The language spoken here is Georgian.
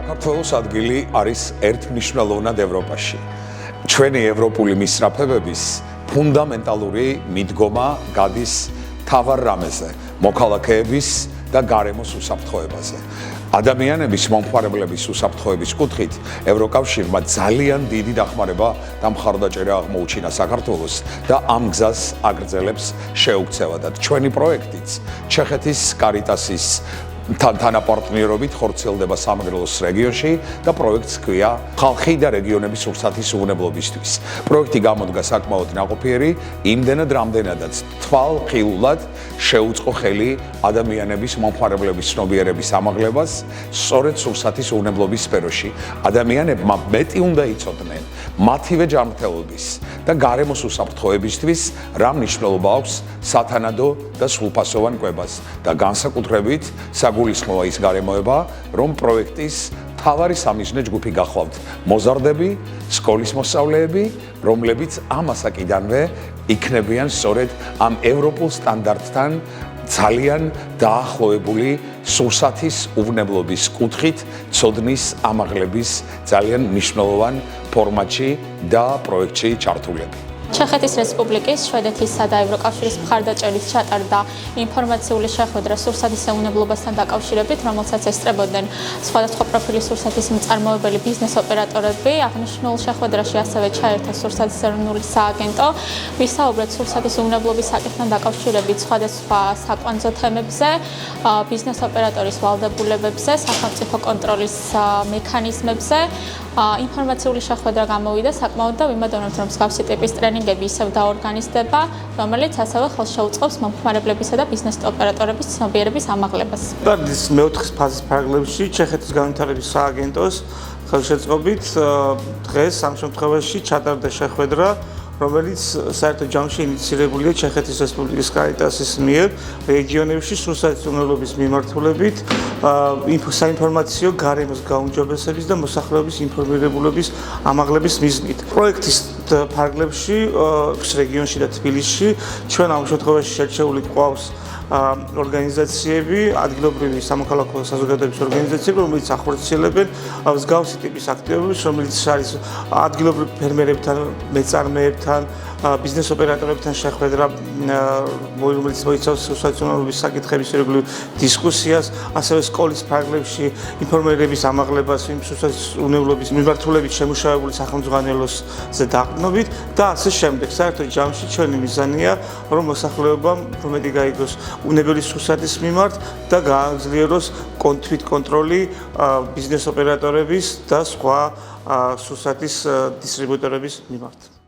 საქართველოს ადგილი არის ერთმნიშვნელოვნად ევროპაში. ჩვენი ევროპული მისწრაფებების ფუნდამენტალური მიდგომა გადის თავარ რამეზე, მოქალაქეების და გარემოს უსაფრთხოებაზე. ადამიანების მომხმარებლების უსაფრთხოების კუთხით ევროკავშირმა ძალიან დიდი დახმარება და მხარდაჭერა აღმოუჩინა საქართველოს და ამ გზას აგრძელებს შეუქცევადად. ჩვენი პროექტიც ჩეხეთის კარიტასის თანაპარტნიორობით ხორციელდება სამეგრელოს რეგიონში და პროექტს ჰქვია ხალხი და რეგიონების სურსათის უვნებლობისთვის. პროექტი გამოდგა საკმაოდ ნაყოფიერი, იმდენად რამდენადაც თვალხილულად შეუწყო ხელი ადამიანების მომხმარებლების ცნობიერების ამაღლებას სწორედ სურსათის უვნებლობის სფეროში. ადამიანებმა მეტი უნდა იცოდნენ მათივე ჯანმრთელობის და გარემოს უსაფრთხოებისთვის რა მნიშვნელობა აქვს სათანადო და სრულფასოვან კვებას და განსაკუთრებით გულისხმოა ის გარემოება, რომ პროექტის თავარი სამიზნე ჯგუფი გახლავთ მოზარდები, სკოლის მოსწავლეები, რომლებიც ამ ასაკიდანვე იქნებიან სწორედ ამ ევროპულ სტანდარტთან ძალიან დაახლოებული სურსათის უვნებლობის კუთხით ცოდნის ამაღლების ძალიან მნიშვნელოვან ფორმატში და პროექტში ჩართულები. ჩეხეთის რესპუბლიკის, შვედეთისა და ევროკავშირის მხარდაჭერით ჩატარდა ინფორმაციული შეხვედრა სურსათის ეუნებლობასთან დაკავშირებით, რომელსაც ესწრებოდნენ სხვადასხვა პროფილის სურსათის მწარმოებელი ბიზნეს ოპერატორები. აღნიშნულ შეხვედრაში ასევე ჩაერთა სურსათის ეროვნული სააგენტო, ვისაუბრეთ სურსათის უვნებლობის საკითხთან დაკავშირებით სხვადასხვა საკვანძო თემებზე, ბიზნეს ოპერატორის ვალდებულებებზე, სახელმწიფო კონტროლის მექანიზმებზე. ინფორმაციული შეხვედრა გამოვიდა საკმაოდ და ვიმედოვნებთ, რომ მსგავსი ტიპის ტრენინგები ისევ დაორგანიზდება, რომელიც ასევე ხელს შეუწყობს მომხმარებლებისა და ბიზნეს ოპერატორების ცნობიერების ამაღლებას. მეოთხე ფაზის ფარგლებში ჩეხეთის განვითარების სააგენტოს ხელშეწყობით დღეს ამ შემთხვევაში ჩატარდა შეხვედრა, რომელიც საერთო ჯამში ინიციირებულია ჩეხეთის რესპუბლიკის კარიტასის მიერ რეგიონებში სურსათის უვნებლობის მიმართულებით საინფორმაციო გარემოს გაუმჯობესების და მოსახლეობის ინფორმირებულობის ამაღლების მიზნით. პროექტის ფარგლებში, რეგიონში და თბილისში ჩვენ ამ შემთხვევაში შერჩეული გვყავს ორგანიზაციები, ადგილობრივი სამოქალაქო საზოგადოების ორგანიზაციები, რომელიც ახორციელებენ მსგავსი ტიპის აქტივობებს, რომელიც არის ადგილობრივ ფერმერებთან, მეწარმეებთან, ბიზნეს ოპერატორებთან შეხვედრა, რომელიც მოიცავს სურსათის უვნებლობის საკითხების რეგულარულ დისკუსიას, ასევე სკოლის ფარგლებში ინფორმირების ამაღლებას, სურსათის უვნებლობის მიმართულებით შემუშავებული სახელმძღვანელოზე დაყრდნობით და ასე შემდეგ. საერთო ჯამში ჩვენი მიზანია, რომ მოსახლეობამ მეტი გაიგოს უნებელი სურსათის მიმართ და გააძლიეროს თვითკონტროლი ბიზნეს ოპერატორების და სხვა სურსათის დისტრიბუტორების მიმართ.